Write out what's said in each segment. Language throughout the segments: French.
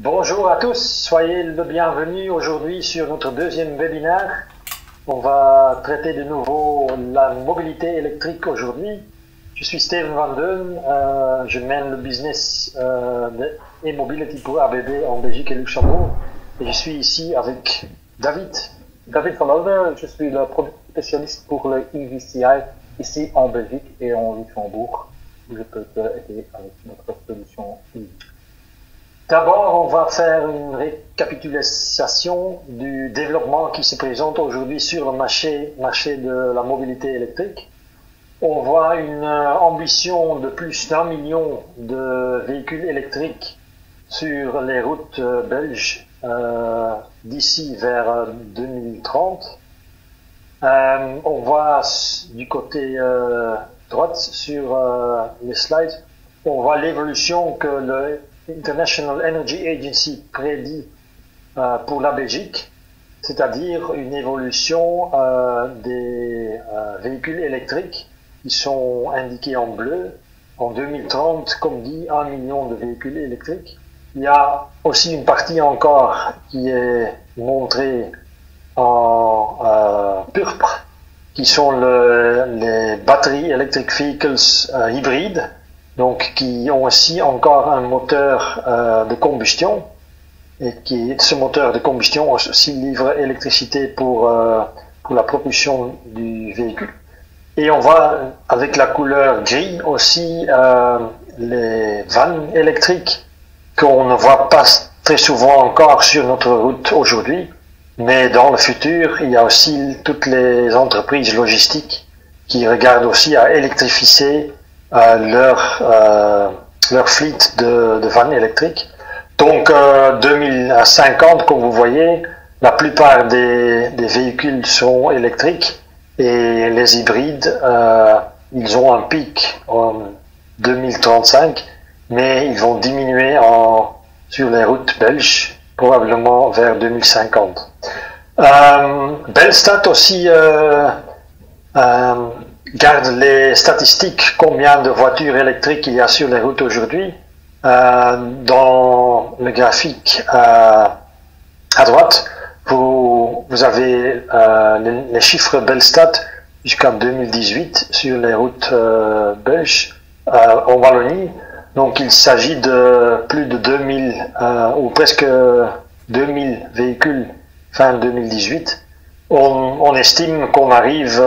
Bonjour à tous, soyez le bienvenu aujourd'hui sur notre deuxième webinaire. On va traiter de nouveau la mobilité électrique aujourd'hui. Je suis Steven van Deun, je mène le business de e-mobility pour ABB en Belgique et Luxembourg. Et je suis ici avec David. David van Olden, je suis le spécialiste pour le EVCI ici en Belgique et en Luxembourg, où je peux t'aider avec notre solution EV. D'abord, on va faire une récapitulation du développement qui se présente aujourd'hui sur le marché de la mobilité électrique. On voit une ambition de plus d'1 million de véhicules électriques sur les routes belges d'ici vers 2030. On voit du côté droite sur les slides, on voit l'évolution que le International Energy Agency prédit pour la Belgique, c'est-à-dire une évolution des véhicules électriques qui sont indiqués en bleu. En 2030, comme dit, 1 million de véhicules électriques. Il y a aussi une partie encore qui est montrée en purple, qui sont les batteries electric vehicles hybrides, donc qui ont aussi encore un moteur de combustion, et ce moteur de combustion aussi livre électricité pour la propulsion du véhicule. Et on voit avec la couleur gris aussi les vannes électriques qu'on ne voit pas très souvent encore sur notre route aujourd'hui, mais dans le futur, il y a aussi toutes les entreprises logistiques qui regardent aussi à électrifier leur fleet de vannes électriques. Donc 2050, comme vous voyez, la plupart des véhicules sont électriques et les hybrides, ils ont un pic en 2035, mais ils vont diminuer sur les routes belges, probablement vers 2050. Belstat aussi garde les statistiques, combien de voitures électriques il y a sur les routes aujourd'hui. Dans le graphique à droite, vous avez les chiffres Belstat jusqu'en 2018 sur les routes belges en Wallonie. Donc il s'agit de plus de 2000 ou presque 2000 véhicules fin 2018. On estime qu'on arrive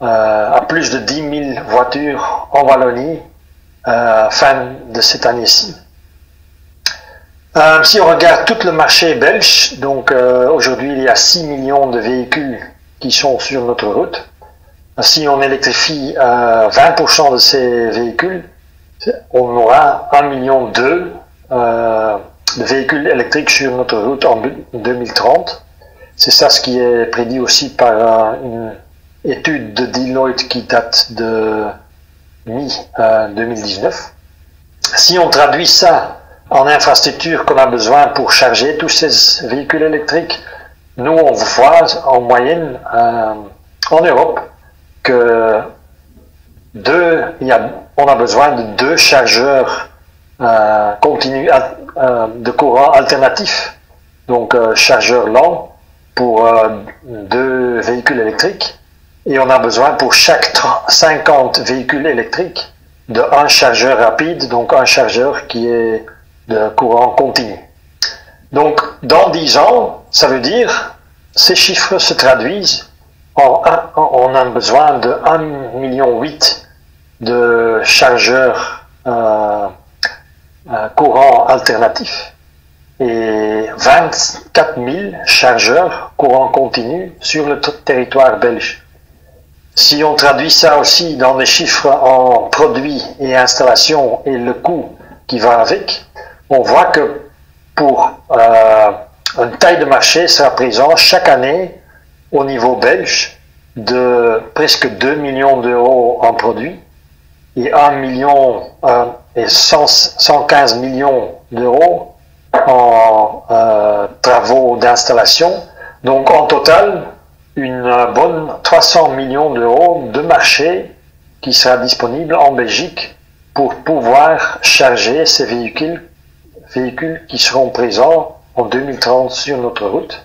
à plus de 10 000 voitures en Wallonie fin de cette année-ci. Si on regarde tout le marché belge, donc aujourd'hui il y a 6 millions de véhicules qui sont sur notre route. Si on électrifie 20% de ces véhicules, on aura 1,2 million de véhicules électriques sur notre route en 2030. C'est ça ce qui est prédit aussi par une étude de Deloitte qui date de mi-2019. Si on traduit ça en infrastructure qu'on a besoin pour charger tous ces véhicules électriques, nous on voit en moyenne en Europe que on a besoin de 2 chargeurs continus de courant alternatif, donc chargeurs lents pour 2 véhicules électriques, et on a besoin pour chaque 50 véhicules électriques de un chargeur rapide, donc un chargeur qui est de courant continu. Donc dans 10 ans, ça veut dire ces chiffres se traduisent on a besoin de 1,8 million de chargeurs courant alternatif et 24 000 chargeurs courant continu sur le territoire belge. Si on traduit ça aussi dans des chiffres en produits et installations et le coût qui va avec, on voit que pour une taille de marché, ça représente chaque année au niveau belge de presque 2 millions d'euros en produits et 115 millions d'euros en travaux d'installation. Donc en total, une bonne 300 millions d'euros de marché qui sera disponible en Belgique pour pouvoir charger ces véhicules véhicules qui seront présents en 2030 sur notre route.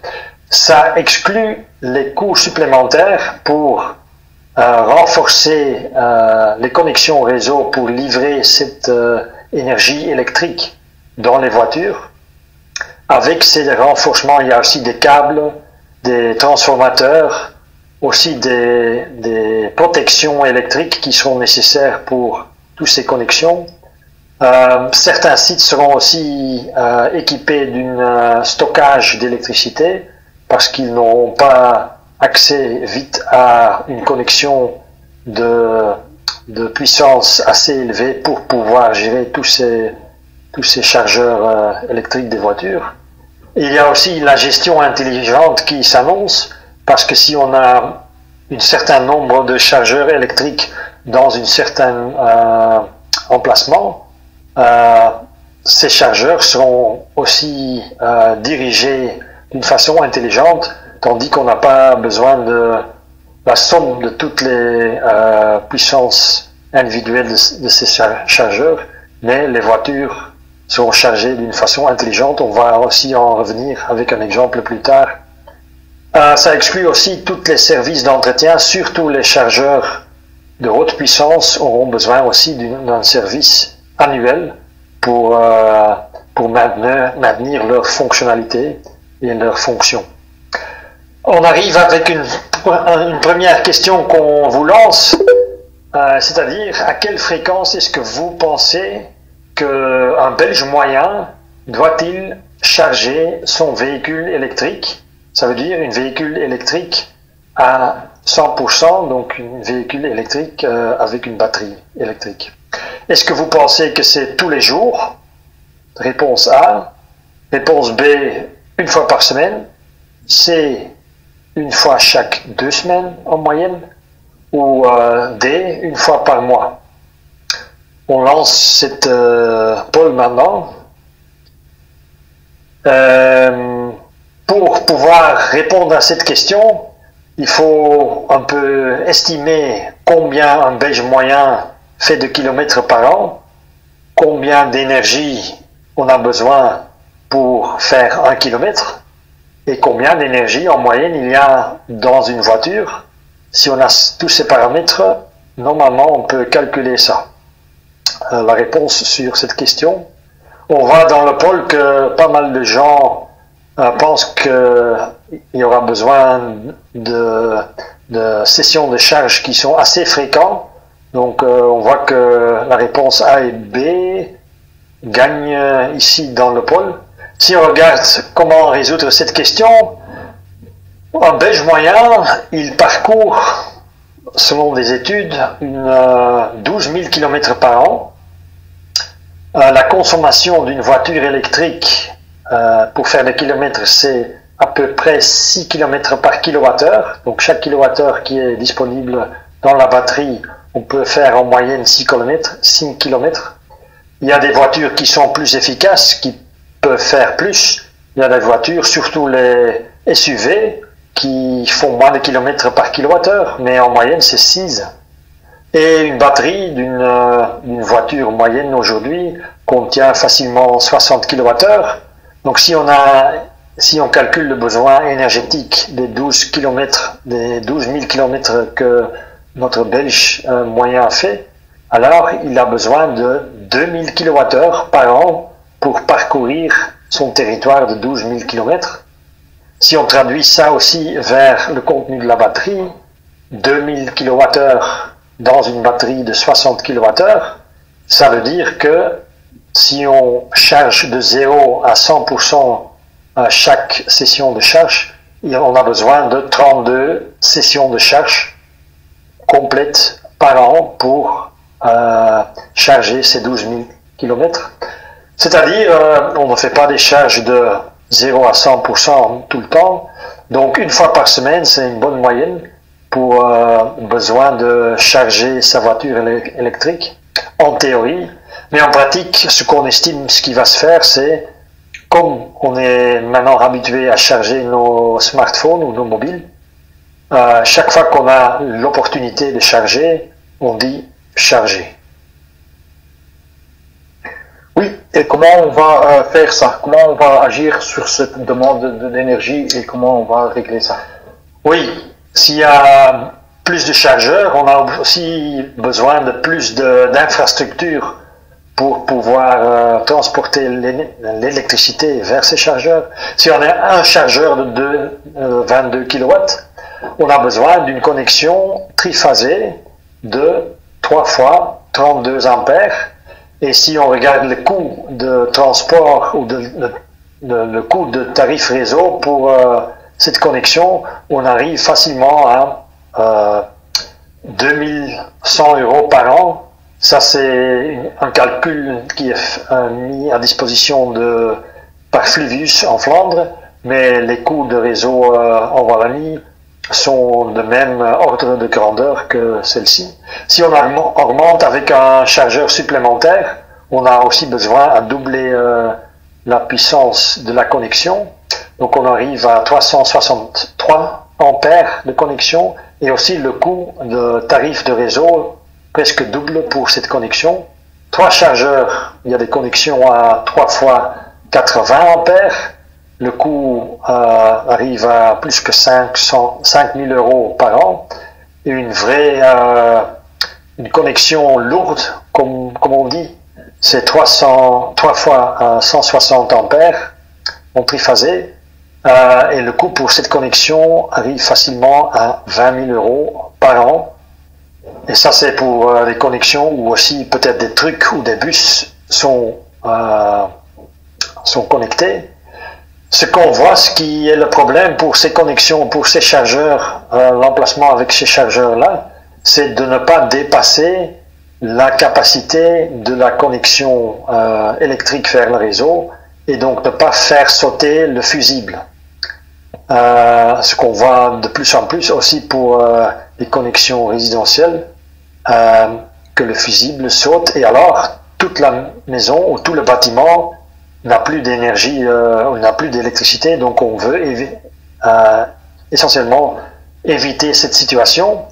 Ça exclut les coûts supplémentaires pour renforcer les connexions réseau pour livrer cette énergie électrique dans les voitures. Avec ces renforcements, il y a aussi des câbles, des transformateurs, aussi des protections électriques qui seront nécessaires pour toutes ces connexions. Certains sites seront aussi équipés d'un stockage d'électricité parce qu'ils n'auront pas accès vite à une connexion de puissance assez élevée pour pouvoir gérer tous ces chargeurs électriques des voitures. Il y a aussi la gestion intelligente qui s'annonce parce que si on a un certain nombre de chargeurs électriques dans un certain emplacement, ces chargeurs seront aussi dirigés d'une façon intelligente, tandis qu'on n'a pas besoin de la somme de toutes les puissances individuelles de ces chargeurs, mais les voitures seront chargées d'une façon intelligente. On va aussi en revenir avec un exemple plus tard. Ça exclut aussi tous les services d'entretien, surtout les chargeurs de haute puissance auront besoin aussi d'un service annuel pour maintenir leur fonctionnalité et leur fonction. On arrive avec une première question qu'on vous lance, c'est-à-dire à quelle fréquence est-ce que vous pensez qu'un Belge moyen doit-il charger son véhicule électrique? Ça veut dire un véhicule électrique à 100%, donc un véhicule électrique avec une batterie électrique. Est-ce que vous pensez que c'est tous les jours? Réponse A. Réponse B, une fois par semaine. C, une fois chaque 2 semaines en moyenne. Ou D, une fois par mois. On lance cette poll maintenant. Pour pouvoir répondre à cette question, il faut un peu estimer combien un Belge moyen fait de kilomètres par an, combien d'énergie on a besoin pour faire 1 kilomètre et combien d'énergie en moyenne il y a dans une voiture. Si on a tous ces paramètres, normalement on peut calculer ça. La réponse sur cette question. On voit dans le poll que pas mal de gens pensent qu'il y aura besoin de sessions de charge qui sont assez fréquentes. Donc on voit que la réponse A et B gagnent ici dans le poll. Si on regarde comment résoudre cette question, un Belge moyen, il parcourt, selon des études, 12 000 km par an. La consommation d'une voiture électrique pour faire des kilomètres, c'est à peu près 6 km par kilowattheure. Donc chaque kilowattheure qui est disponible dans la batterie, on peut faire en moyenne 6 km. Il y a des voitures qui sont plus efficaces, qui peuvent faire plus. Il y a des voitures, surtout les SUV, qui font moins de kilomètres par kilowattheure, mais en moyenne c'est 6. Et une batterie d'une voiture moyenne aujourd'hui contient facilement 60 kWh. Donc si on calcule le besoin énergétique des 12 000 km que notre Belge moyen fait, alors il a besoin de 2000 kWh par an pour parcourir son territoire de 12 000 km. Si on traduit ça aussi vers le contenu de la batterie, 2000 kWh dans une batterie de 60 kWh, ça veut dire que si on charge de 0 à 100% à chaque session de charge, on a besoin de 32 sessions de charge complètes par an pour charger ces 12 000 km. C'est-à-dire, on ne fait pas des charges de 0 à 100% tout le temps. Donc, une fois par semaine, c'est une bonne moyenne pour besoin de charger sa voiture électrique, en théorie. Mais en pratique, ce qu'on estime, ce qui va se faire, c'est, comme on est maintenant habitué à charger nos smartphones ou nos mobiles, chaque fois qu'on a l'opportunité de charger, on dit charger. Oui, Et comment on va faire ça? Comment on va agir sur cette demande d'énergie et comment on va régler ça? Oui, s'il y a plus de chargeurs, on a aussi besoin de plus d'infrastructures pour pouvoir transporter l'électricité vers ces chargeurs. Si on a un chargeur de 22 kW, on a besoin d'une connexion triphasée de 3 fois 32 ampères. Et si on regarde le coût de transport ou le coût de tarif réseau pour cette connexion, on arrive facilement à 2100 € par an. Ça, c'est un calcul qui est mis à disposition par Fluvius en Flandre, mais les coûts de réseau en Wallonie sont de même ordre de grandeur que celle-ci. Si on augmente avec un chargeur supplémentaire, on a aussi besoin à doubler la puissance de la connexion. Donc on arrive à 363 ampères de connexion et aussi le coût de tarif de réseau presque double pour cette connexion. 3 chargeurs, il y a des connexions à 3 fois 80 ampères. Le coût arrive à plus que 5000 € par an. Et une connexion lourde, comme on dit, c'est 3 fois 160 ampères en triphasé. Et le coût pour cette connexion arrive facilement à 20 000 € par an. Et ça, c'est pour les connexions où aussi peut-être des trucks ou des bus sont connectés. Ce qu'on voit, ce qui est le problème pour ces connexions, pour ces chargeurs, l'emplacement avec ces chargeurs-là, c'est de ne pas dépasser la capacité de la connexion électrique vers le réseau et donc ne pas faire sauter le fusible. Ce qu'on voit de plus en plus aussi pour les connexions résidentielles, que le fusible saute et alors toute la maison ou tout le bâtiment n'a plus d'énergie, n'a plus d'électricité, donc on veut essentiellement éviter cette situation.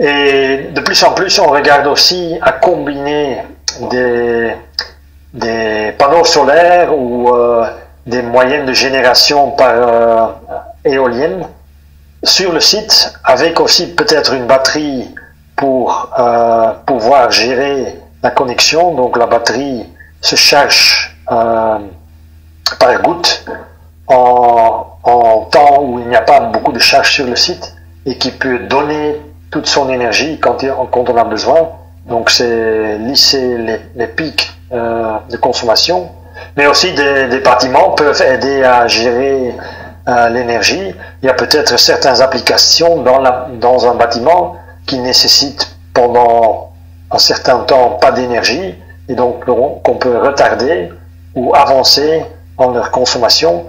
Et de plus en plus, on regarde aussi à combiner des panneaux solaires ou des moyens de génération par éolienne sur le site, avec aussi peut-être une batterie pour pouvoir gérer la connexion. Donc la batterie se charge par goutte en temps où il n'y a pas beaucoup de charge sur le site et qui peut donner toute son énergie quand on a besoin. Donc c'est lisser les pics de consommation. Mais aussi des bâtiments peuvent aider à gérer l'énergie. Il y a peut-être certaines applications dans un bâtiment qui nécessitent pendant un certain temps pas d'énergie et donc qu'on peut retarder ou avancer dans leur consommation.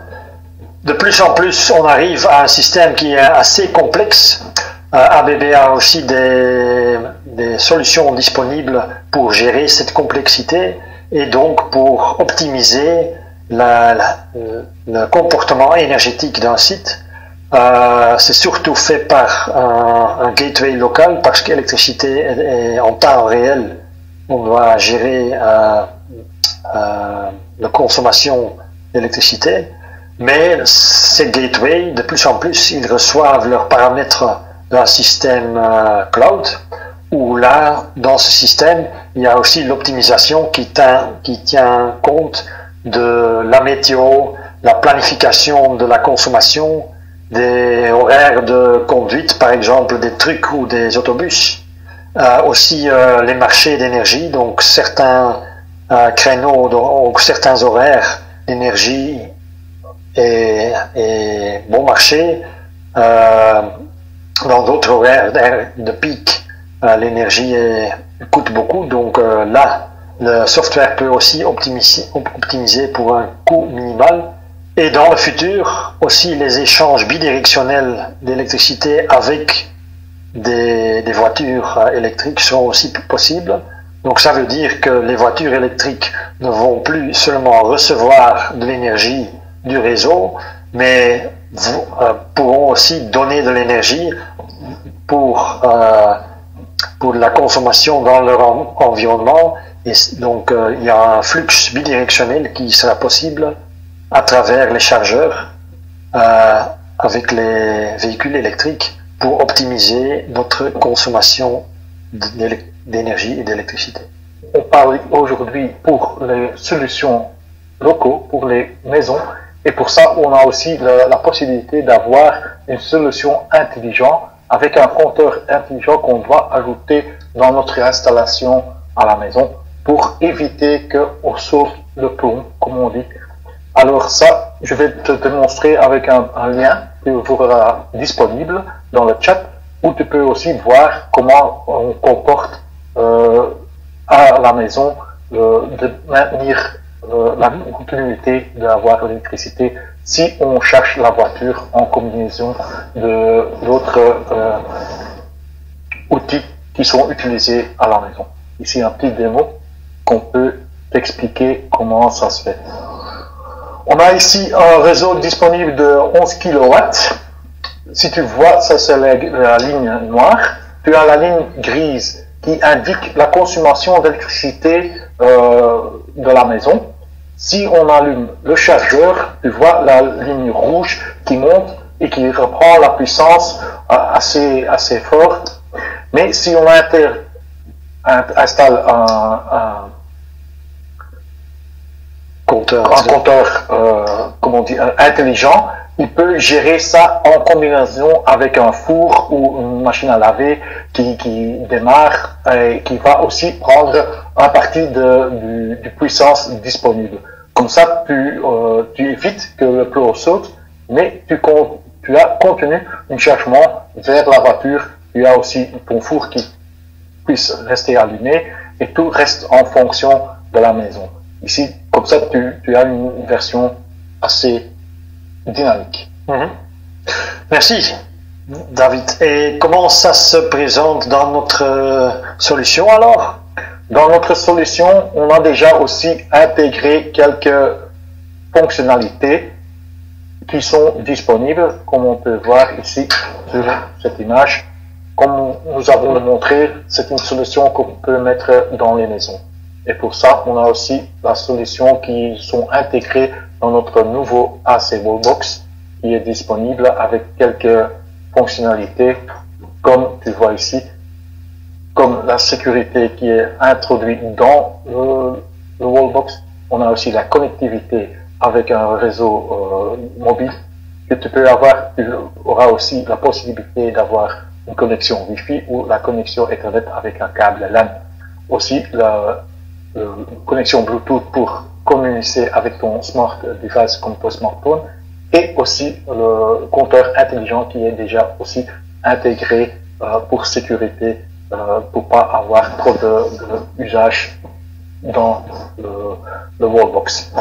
De plus en plus, on arrive à un système qui est assez complexe. ABB a aussi des solutions disponibles pour gérer cette complexité et donc pour optimiser le comportement énergétique d'un site. C'est surtout fait par un gateway local parce que l'électricité est en temps réel. On doit gérer la consommation d'électricité, mais ces gateways, de plus en plus, ils reçoivent leurs paramètres d'un système cloud, où là, dans ce système, il y a aussi l'optimisation qui tient compte de la météo, la planification de la consommation, des horaires de conduite, par exemple des trucks ou des autobus, aussi les marchés d'énergie, donc certains créneaux, donc certains horaires d'énergie et bon marché, dans d'autres horaires de pic, l'énergie coûte beaucoup, donc là, le software peut aussi optimiser pour un coût minimal. Et dans le futur, aussi les échanges bidirectionnels d'électricité avec des voitures électriques sont aussi possibles. Donc ça veut dire que les voitures électriques ne vont plus seulement recevoir de l'énergie du réseau, mais pourront aussi donner de l'énergie pour la consommation dans leur environnement Et donc, il y a un flux bidirectionnel qui sera possible à travers les chargeurs avec les véhicules électriques pour optimiser notre consommation d'énergie et d'électricité. On parle aujourd'hui pour les solutions locaux, pour les maisons, et pour ça, on a aussi la possibilité d'avoir une solution intelligente avec un compteur intelligent qu'on doit ajouter dans notre installation à la maison pour éviter qu'on sauve le plomb, comme on dit. Alors ça, je vais te démontrer avec un lien qui sera disponible dans le chat, où tu peux aussi voir comment on comporte à la maison de maintenir la continuité d'avoir l'électricité si on cherche la voiture en combinaison de d'autres outils qui sont utilisés à la maison. Ici un petit démo qu'on peut t'expliquer comment ça se fait. On a ici un réseau disponible de 11 kW. Si tu vois, ça c'est la ligne noire. Tu as la ligne grise qui indique la consommation d'électricité de la maison. Si on allume le chargeur, tu vois la ligne rouge qui monte et qui reprend la puissance assez forte. Mais si on installe un compteur intelligent, il peut gérer ça en combinaison avec un four ou une machine à laver qui démarre et qui va aussi prendre une partie du puissance disponible. Comme ça, tu évites que le plomb saute, mais tu as contenu un chargement vers la voiture. Tu as aussi ton four qui puisse rester allumé et tout reste en fonction de la maison. Ici, comme ça, tu as une version assez dynamique. Merci, David. Et comment ça se présente dans notre solution alors? Dans notre solution, on a déjà aussi intégré quelques fonctionnalités qui sont disponibles, comme on peut voir ici sur cette image. Comme nous avons le montré, c'est une solution qu'on peut mettre dans les maisons. Et pour ça, on a aussi la solution qui sont intégrées dans notre nouveau AC Wallbox qui est disponible avec quelques fonctionnalités, comme tu vois ici, comme la sécurité qui est introduite dans le Wallbox. On a aussi la connectivité avec un réseau mobile que tu peux avoir. Tu auras aussi la possibilité d'avoir une connexion Wi-Fi ou la connexion Ethernet avec un câble LAN. Aussi la connexion Bluetooth pour communiquer avec ton smart device comme ton smartphone, et aussi le compteur intelligent qui est déjà aussi intégré pour sécurité, pour pas avoir trop d'usage dans le Wallbox.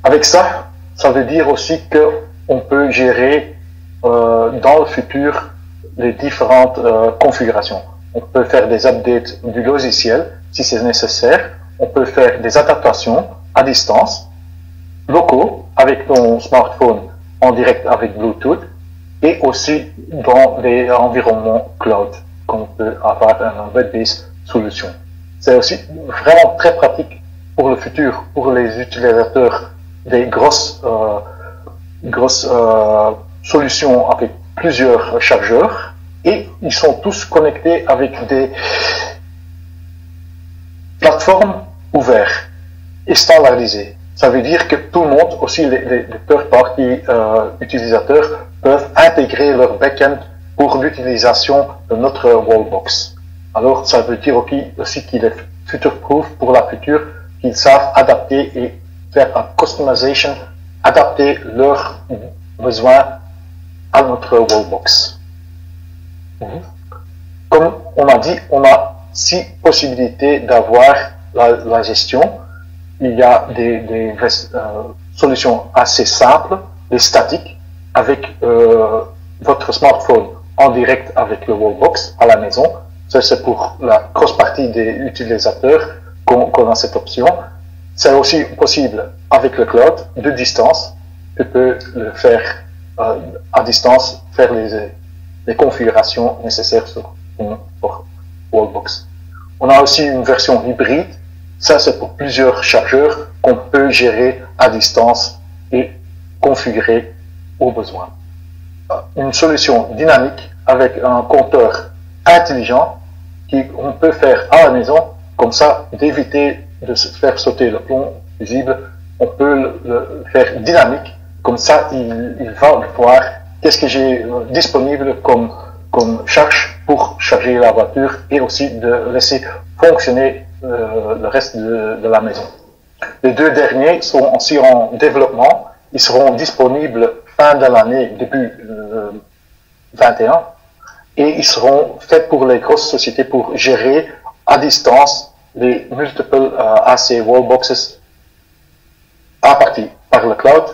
Avec ça, ça veut dire aussi que on peut gérer dans le futur les différentes configurations. On peut faire des updates du logiciel si c'est nécessaire. On peut faire des adaptations à distance, locaux, avec ton smartphone en direct avec Bluetooth, et aussi dans des environnements cloud, qu'on peut avoir un web-based solution. C'est aussi vraiment très pratique pour le futur, pour les utilisateurs des grosses solutions avec plusieurs chargeurs, et ils sont tous connectés avec des plateformes ouvertes et standardisées. Ça veut dire que tout le monde, aussi les third-party utilisateurs, peuvent intégrer leur back-end pour l'utilisation de notre Wallbox. Alors, ça veut dire aussi qu'il est future-proof pour la future, qu'ils savent adapter et faire un customization, adapter leurs besoins à notre Wallbox. Comme on a dit, on a 6 possibilités d'avoir la gestion. Il y a des solutions assez simples, des statiques, avec votre smartphone en direct avec le Wallbox à la maison. Ça, c'est pour la grosse partie des utilisateurs qu'on a cette option. C'est aussi possible avec le cloud, de distance. Tu peux le faire à distance, faire les configurations nécessaires sur ton Wallbox. On a aussi une version hybride. Ça, c'est pour plusieurs chargeurs qu'on peut gérer à distance et configurer au besoin. Une solution dynamique avec un compteur intelligent qu'on peut faire à la maison, comme ça, d'éviter de se faire sauter le plomb visible. On peut le faire dynamique, comme ça, il va voir qu'est-ce que j'ai disponible comme charge pour charger la voiture et aussi de laisser fonctionner le reste de la maison. Les deux derniers sont aussi en développement. Ils seront disponibles fin de l'année, début 21, et ils seront faits pour les grosses sociétés pour gérer à distance les multiple AC wallboxes à partir par le cloud,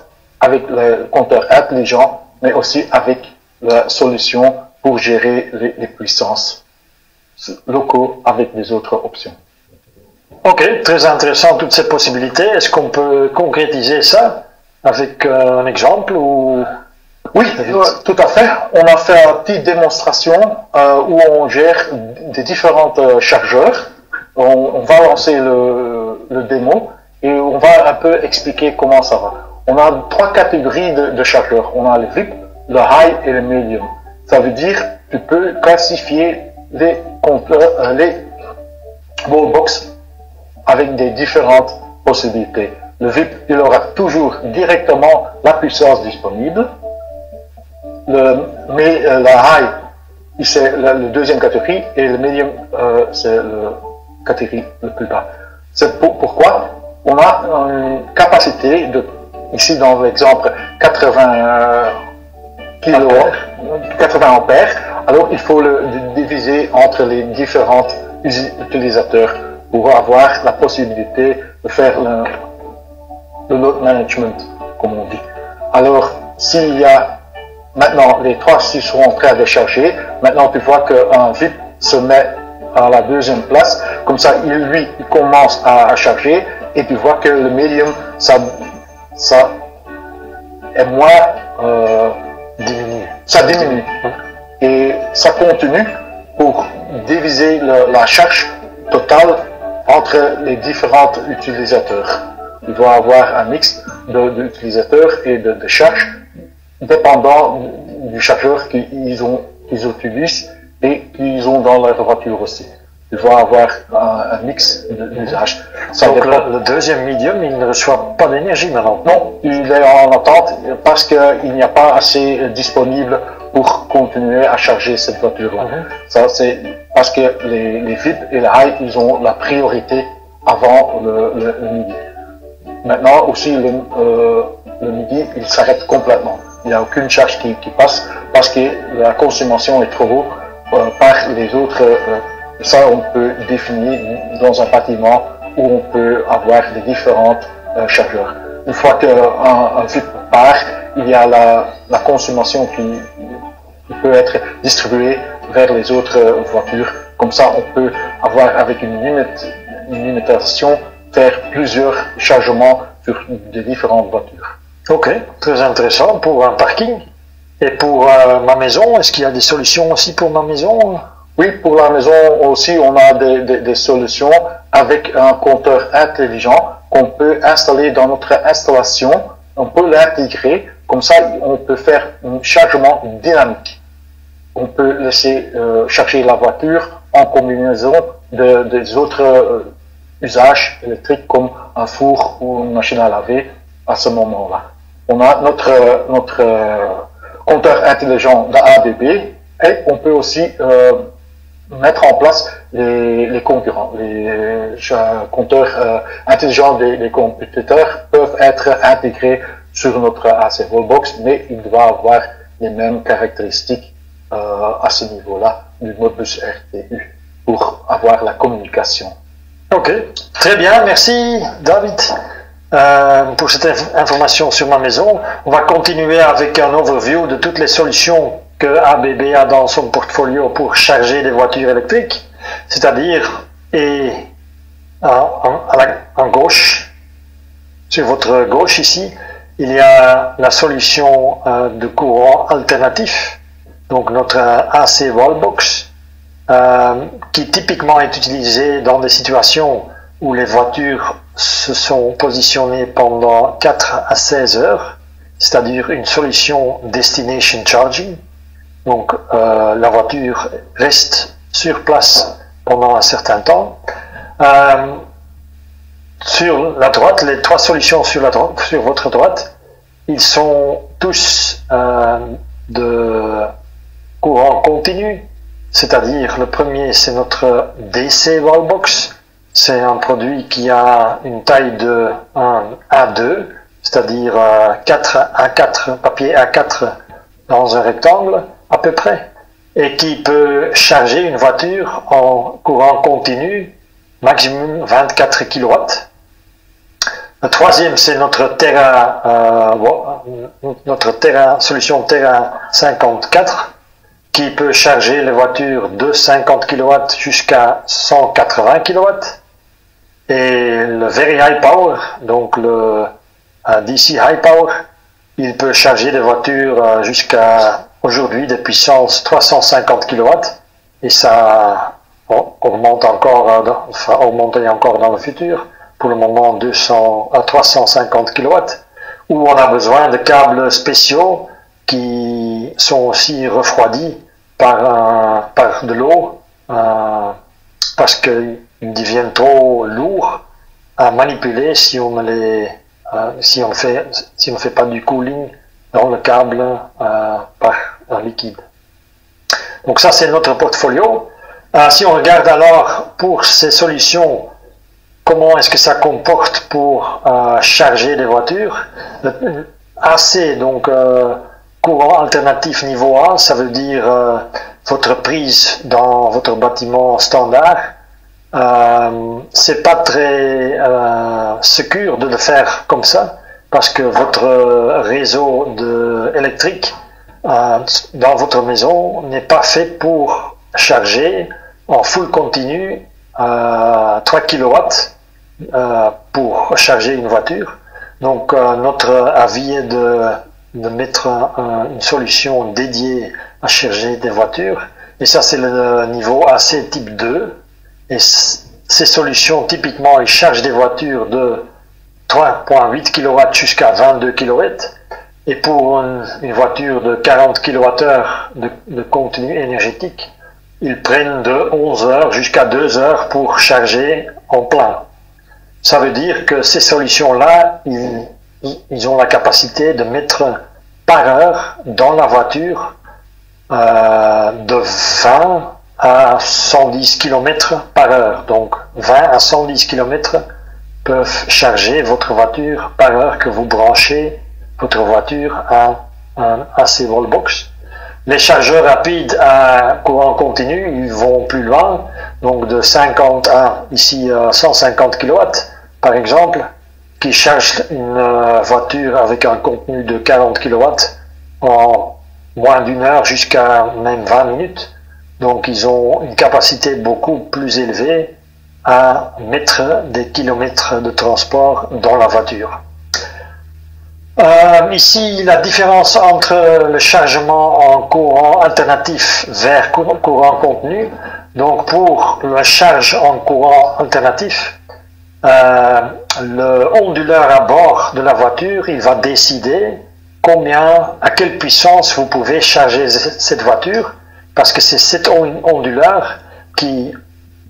avec le compteur intelligent, mais aussi avec la solution pour gérer les puissances locaux avec des autres options. Ok, très intéressant toutes ces possibilités. Est-ce qu'on peut concrétiser ça avec un exemple ou... Oui, tout à fait. On a fait une petite démonstration où on gère des différents chargeurs. On va lancer le démo et on va un peu expliquer comment ça va. On a 3 catégories de chargeurs. On a le VIP, le High et le Medium. Ça veut dire tu peux classifier les wallbox avec des différentes possibilités. Le VIP, il aura toujours directement la puissance disponible. Mais la High, c'est la deuxième catégorie et le Medium, c'est la catégorie le plus bas. C'est pourquoi on a une capacité de, ici dans l'exemple, 80 kW, 80 ampères. Alors il faut le diviser entre les différents utilisateurs pour avoir la possibilité de faire le load management, comme on dit. Alors, s'il y a maintenant les 3 seront en train de charger, maintenant tu vois qu'un VIP se met à la deuxième place, comme ça il commence à charger et tu vois que le medium ça est moins ça diminue et ça continue pour diviser la charge totale entre les différents utilisateurs. Il va y avoir un mix d'utilisateurs et de charge dépendant du chargeur qu'ils utilisent et qu'ils ont dans leur voiture aussi. Il va y avoir un mix d'usage. Donc le deuxième medium, il ne reçoit pas d'énergie maintenant? Non, il est en attente parce qu'il n'y a pas assez disponible pour continuer à charger cette voiture-là. Ça, c'est parce que les VIP et les High, ils ont la priorité avant le midi. Maintenant aussi, le midi, il s'arrête complètement. Il n'y a aucune charge qui passe parce que la consommation est trop haute par les autres. Ça, on peut définir dans un bâtiment où on peut avoir des différents chargeurs. Une fois qu'un VIP part, il y a la consommation qui peut être distribuée vers les autres voitures. Comme ça, on peut avoir avec une limitation faire plusieurs chargements sur des différentes voitures. Ok, très intéressant pour un parking. Et pour ma maison, est-ce qu'il y a des solutions aussi pour ma maison? Oui, pour la maison aussi, on a des solutions avec un compteur intelligent qu'on peut installer dans notre installation. On peut l'intégrer, comme ça on peut faire un chargement dynamique. On peut laisser charger la voiture en combinaison des autres usages électriques comme un four ou une machine à laver à ce moment-là. On a notre compteur intelligent d'ABB et on peut aussi mettre en place les concurrents. Les compteurs intelligents des computers peuvent être intégrés sur notre AC Wallbox, mais il doit avoir les mêmes caractéristiques à ce niveau-là du Modbus RTU pour avoir la communication. Ok, très bien, merci David pour cette information sur ma maison. On va continuer avec un overview de toutes les solutions que ABB a dans son portfolio pour charger des voitures électriques, c'est-à-dire en gauche, sur votre gauche ici, il y a la solution de courant alternatif, donc notre AC Wallbox, qui typiquement est utilisé dans des situations où les voitures se sont positionnées pendant 4 à 16 heures, c'est-à-dire une solution destination charging. Donc la voiture reste sur place pendant un certain temps. Sur la droite, les 3 solutions sur votre droite, ils sont tous de courant continu, c'est-à-dire le premier c'est notre DC Wallbox, c'est un produit qui a une taille de 1 A2, c'est-à-dire 4 A4, papier A4 dans un rectangle à peu près, et qui peut charger une voiture en courant continu, maximum 24 kW. Le troisième, c'est notre solution Terra 54, qui peut charger les voitures de 50 kW jusqu'à 180 kW. Et le Very High Power, donc le DC High Power, il peut charger des voitures jusqu'à aujourd'hui des puissances 350 kW. Et ça augmente encore, augmenter encore dans le futur. Pour le moment 200 à 350 kW, où on a besoin de câbles spéciaux qui sont aussi refroidis par de l'eau, parce qu'ils deviennent trop lourds à manipuler si on ne fait pas du cooling dans le câble par un liquide. Donc ça c'est notre portfolio. Si on regarde alors pour ces solutions, comment est-ce que ça comporte pour charger des voitures? AC, donc courant alternatif niveau A, ça veut dire votre prise dans votre bâtiment standard. C'est pas très secure de le faire comme ça, parce que votre réseau électrique dans votre maison n'est pas fait pour charger en full continu 3 kW pour charger une voiture. Donc notre avis est de mettre une solution dédiée à charger des voitures, et ça c'est le niveau AC type 2, et ces solutions typiquement ils chargent des voitures de 3,8 kW jusqu'à 22 kW, et pour une voiture de 40 kWh de contenu énergétique, ils prennent de 11 heures jusqu'à 2 heures pour charger en plein. Ça veut dire que ces solutions-là, ils ont la capacité de mettre par heure dans la voiture de 20 à 110 km par heure. Donc 20 à 110 km peuvent charger votre voiture par heure que vous branchez votre voiture à un AC Wallbox. Les chargeurs rapides à courant continu, ils vont plus loin, donc de 50 à ici 150 kW par exemple, qui chargent une voiture avec un contenu de 40 kW en moins d'une heure jusqu'à même 20 minutes. Donc ils ont une capacité beaucoup plus élevée à mettre des kilomètres de transport dans la voiture. Ici, la différence entre le chargement en courant alternatif vers courant continu. Donc, pour la charge en courant alternatif, le onduleur à bord de la voiture, il va décider à quelle puissance vous pouvez charger cette voiture, parce que c'est cet onduleur qui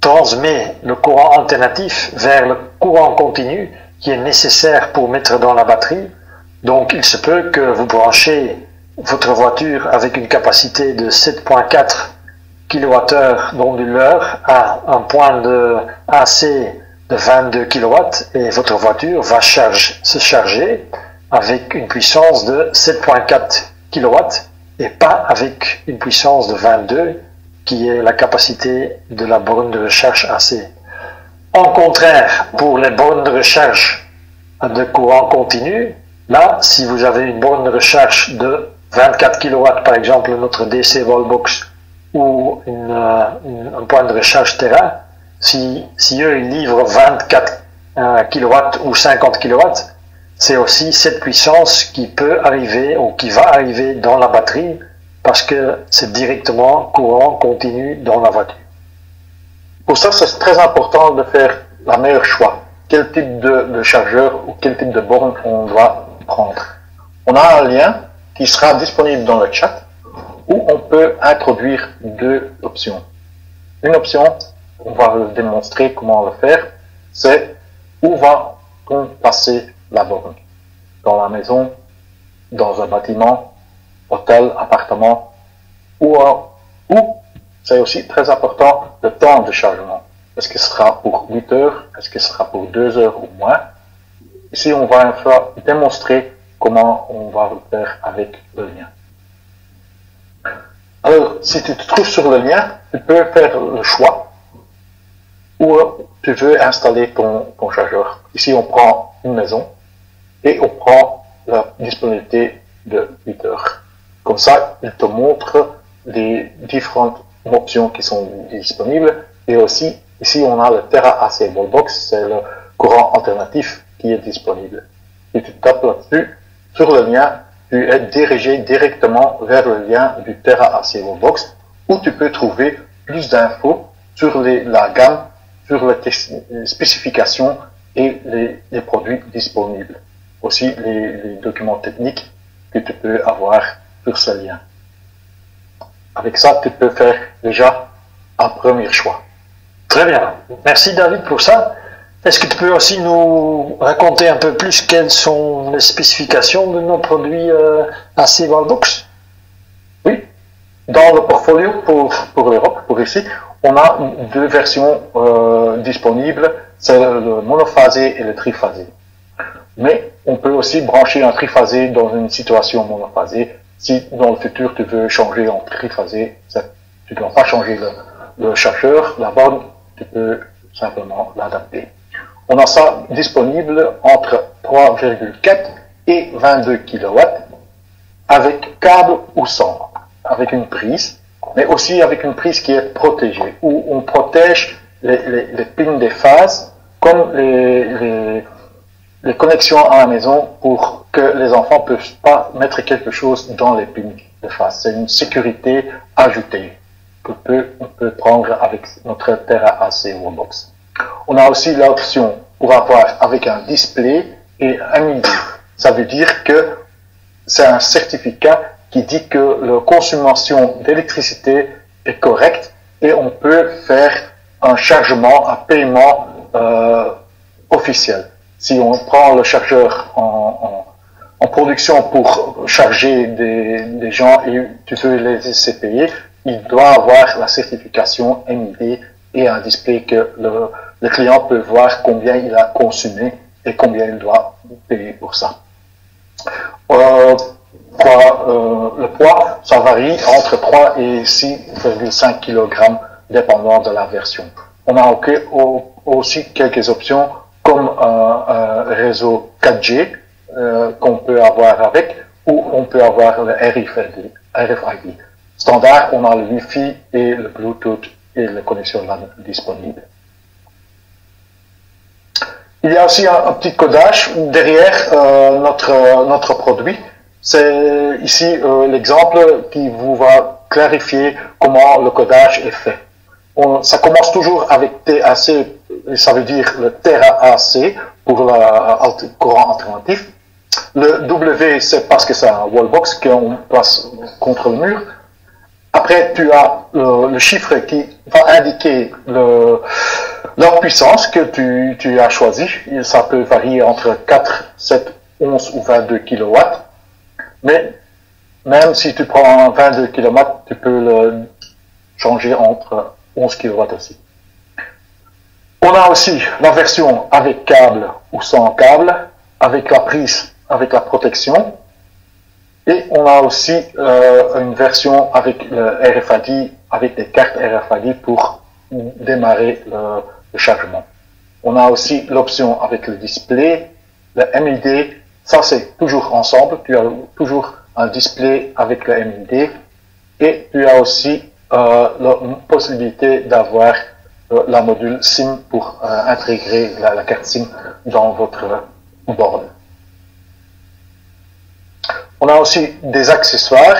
transmet le courant alternatif vers le courant continu qui est nécessaire pour mettre dans la batterie. Donc, il se peut que vous branchez votre voiture avec une capacité de 7,4 kWh d'onduleur à un point de AC de 22 kW et votre voiture va se charger avec une puissance de 7,4 kW et pas avec une puissance de 22 qui est la capacité de la borne de recharge AC. En contraire, pour les bornes de recharge de courant continu, là, si vous avez une borne de recharge de 24 kW, par exemple notre DC Wallbox ou un point de recharge Terra, si eux ils livrent 24 kW ou 50 kW, c'est aussi cette puissance qui peut arriver ou qui va arriver dans la batterie parce que c'est directement courant continu dans la voiture. Pour ça, c'est très important de faire le meilleur choix. Quel type de chargeur ou quel type de borne on doit prendre. On a un lien qui sera disponible dans le chat où on peut introduire deux options. Une option, on va le démontrer comment le faire, c'est où va-t-on passer la borne? Dans la maison, dans un bâtiment, hôtel, appartement, ou c'est aussi très important le temps de chargement. Est-ce que ce sera pour 8 heures? Est-ce que ce sera pour 2 heures ou moins? Ici, on va une fois démontrer comment on va le faire avec le lien. Alors, si tu te trouves sur le lien, tu peux faire le choix où tu veux installer ton chargeur. Ici, on prend une maison et on prend la disponibilité de 8 heures. Comme ça, il te montre les différentes options qui sont disponibles. Et aussi, ici, on a le Terra AC Wallbox, c'est le courant alternatif qui est disponible. Si tu tapes là-dessus, sur le lien, tu es dirigé directement vers le lien du Terra AC Wallbox, où tu peux trouver plus d'infos sur la gamme, sur les spécifications et les produits disponibles. Aussi les documents techniques que tu peux avoir sur ce lien. Avec ça, tu peux faire déjà un premier choix. Très bien. Merci David pour ça. Est-ce que tu peux aussi nous raconter un peu plus quelles sont les spécifications de nos produits AC Wallbox? Oui. Dans le portfolio pour l'Europe, pour ici, on a deux versions disponibles. C'est le monophasé et le triphasé. Mais on peut aussi brancher un triphasé dans une situation monophasée. Si dans le futur tu veux changer en triphasé, tu ne dois pas changer le chargeur, la borne, tu peux simplement l'adapter. On a ça disponible entre 3,4 et 22 kW avec câble ou sans, avec une prise, mais aussi avec une prise qui est protégée, où on protège les pins des phases comme les connexions à la maison pour que les enfants ne peuvent pas mettre quelque chose dans les pins de phase. C'est une sécurité ajoutée qu'on peut prendre avec notre Terra AC Wallbox. On a aussi l'option pour avoir avec un display et un MIDI. Ça veut dire que c'est un certificat qui dit que la consommation d'électricité est correcte et on peut faire un chargement, un paiement officiel. Si on prend le chargeur en production pour charger des gens et tu veux les laisser payer, il doit avoir la certification MID et un display que le client peut voir combien il a consommé et combien il doit payer pour ça. Le poids, ça varie entre 3 et 6,5 kg dépendant de la version. On a aussi quelques options comme un réseau 4G qu'on peut avoir avec, ou on peut avoir le RFID. Standard, on a le Wi-Fi et le Bluetooth et la connexion LAN disponible. Il y a aussi un petit codage derrière notre produit. C'est ici l'exemple qui vous va clarifier comment le codage est fait. Ça commence toujours avec TAC, ça veut dire le Terra AC pour le courant alternatif. Le W, c'est parce que c'est un wallbox qu'on place contre le mur. Après, tu as le chiffre qui va indiquer la puissance que tu as choisi. Ça peut varier entre 4, 7, 11 ou 22 kW. Mais même si tu prends 22 kW, tu peux le changer entre 11 kW aussi. On a aussi la version avec câble ou sans câble, avec la prise, avec la protection. Et on a aussi une version avec le RFID, avec des cartes RFID pour démarrer le chargement. On a aussi l'option avec le display, le MID. Ça, c'est toujours ensemble. Tu as toujours un display avec le MID. Et tu as aussi la possibilité d'avoir la module SIM pour intégrer la carte SIM dans votre borne. On a aussi des accessoires.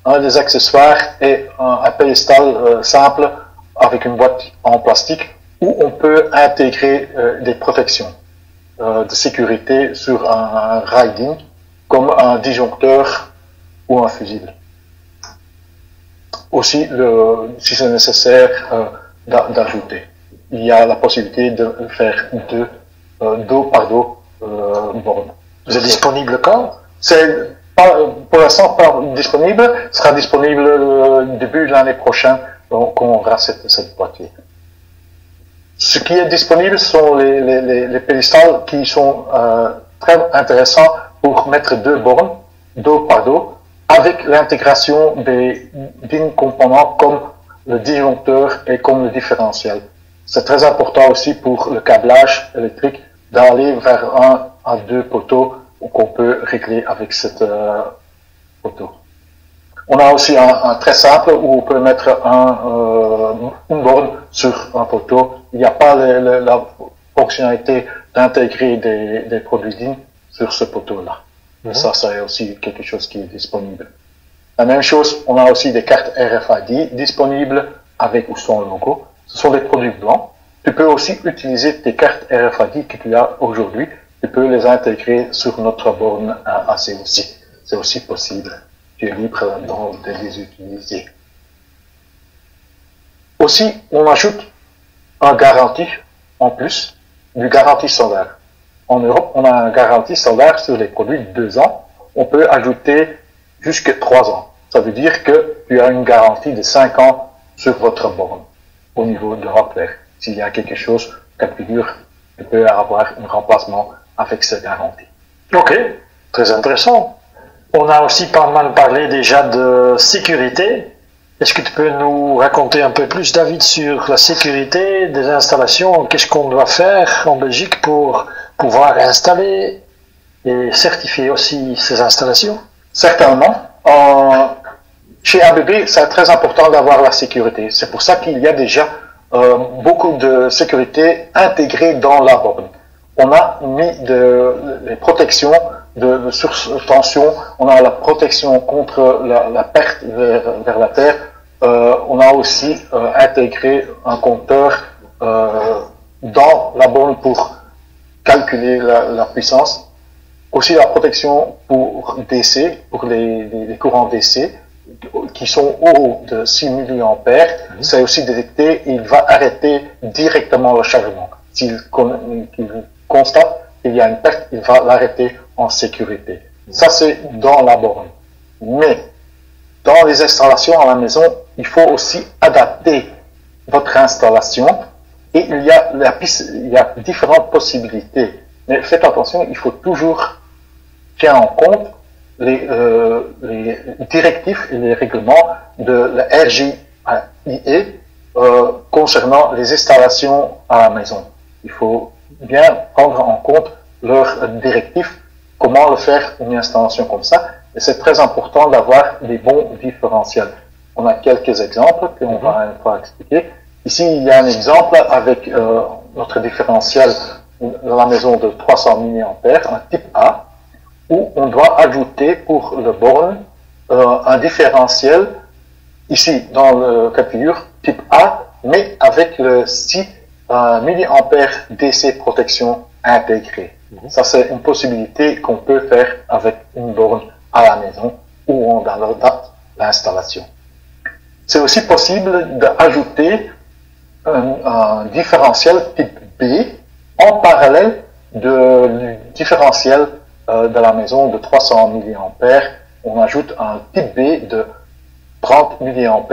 Un des accessoires est un pédestal simple avec une boîte en plastique où on peut intégrer des protections de sécurité sur un riding, comme un disjoncteur ou un fusible. Aussi, si c'est nécessaire d'ajouter, il y a la possibilité de faire dos par dos bornes. Vous êtes disponible quand? C'est pour l'instant pas disponible, sera disponible début de l'année prochaine, donc on aura cette boîtier. Ce qui est disponible sont les pédestals qui sont très intéressants pour mettre deux bornes, dos par dos, avec l'intégration des composants comme le disjoncteur et comme le différentiel. C'est très important aussi pour le câblage électrique d'aller vers un à deux poteaux qu'on peut régler avec cette poteau. On a aussi un très simple où on peut mettre une borne sur un poteau. Il n'y a pas la fonctionnalité d'intégrer des produits DIN sur ce poteau-là. Ça, c'est aussi quelque chose qui est disponible. La même chose, on a aussi des cartes RFID disponibles avec ou sans logo. Ce sont des produits blancs. Tu peux aussi utiliser tes cartes RFID que tu as aujourd'hui. Tu peux les intégrer sur notre borne AC aussi. C'est aussi possible. Tu es libre là-dedans de les utiliser. Aussi, on ajoute un garantie en plus du garantie standard. En Europe, on a un garantie standard sur les produits de 2 ans. On peut ajouter jusqu'à 3 ans. Ça veut dire que tu as une garantie de 5 ans sur votre borne au niveau de hardware. S'il y a quelque chose, cas de figure, tu peux avoir un remplacement avec cette garantie. Ok, très intéressant. On a aussi pas mal parlé déjà de sécurité. Est-ce que tu peux nous raconter un peu plus, David, sur la sécurité des installations? Qu'est-ce qu'on doit faire en Belgique pour pouvoir installer et certifier aussi ces installations? Certainement. Chez ABB, c'est très important d'avoir la sécurité. C'est pour ça qu'il y a déjà beaucoup de sécurité intégrée dans la borne. On a mis les protections de surtension, on a la protection contre la perte vers la terre, on a aussi intégré un compteur dans la borne pour calculer la puissance, aussi la protection pour DC, pour les courants DC, qui sont hauts de 6 mA, c'est aussi détecté et il va arrêter directement le chargement. S'il constate qu'il y a une perte, il va l'arrêter en sécurité. Ça, c'est dans la borne. Mais, dans les installations à la maison, il faut aussi adapter votre installation et il y a différentes possibilités. Mais faites attention, il faut toujours tenir en compte les directives et les règlements de la RGIE concernant les installations à la maison. Il faut bien prendre en compte leurs directives, comment le faire une installation comme ça. Et c'est très important d'avoir des bons différentiels. On a quelques exemples qu'on va une fois expliquer. Ici, il y a un exemple avec notre différentiel dans la maison de 300 mA, un type A, où on doit ajouter pour le borne un différentiel, ici dans le cas de figure, type A, mais avec le 6 mA DC protection intégrée. Ça, c'est une possibilité qu'on peut faire avec une borne à la maison ou on adapte l'installation. C'est aussi possible d'ajouter un différentiel type B en parallèle du différentiel de la maison de 300 mA. On ajoute un type B de 30 mA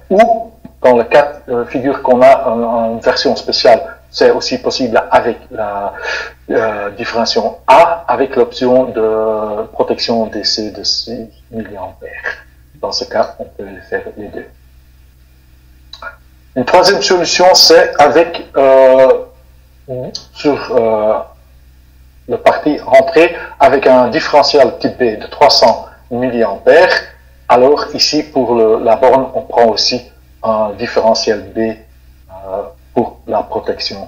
ou dans le cas de figure qu'on a une version spéciale, c'est aussi possible avec la différenciation A avec l'option de protection DC de 6 mA. Dans ce cas, on peut faire les deux. Une troisième solution, c'est avec sur le parti rentrée avec un différentiel type B de 300 mA. Alors ici, pour la borne, on prend aussi un différentiel B pour la protection.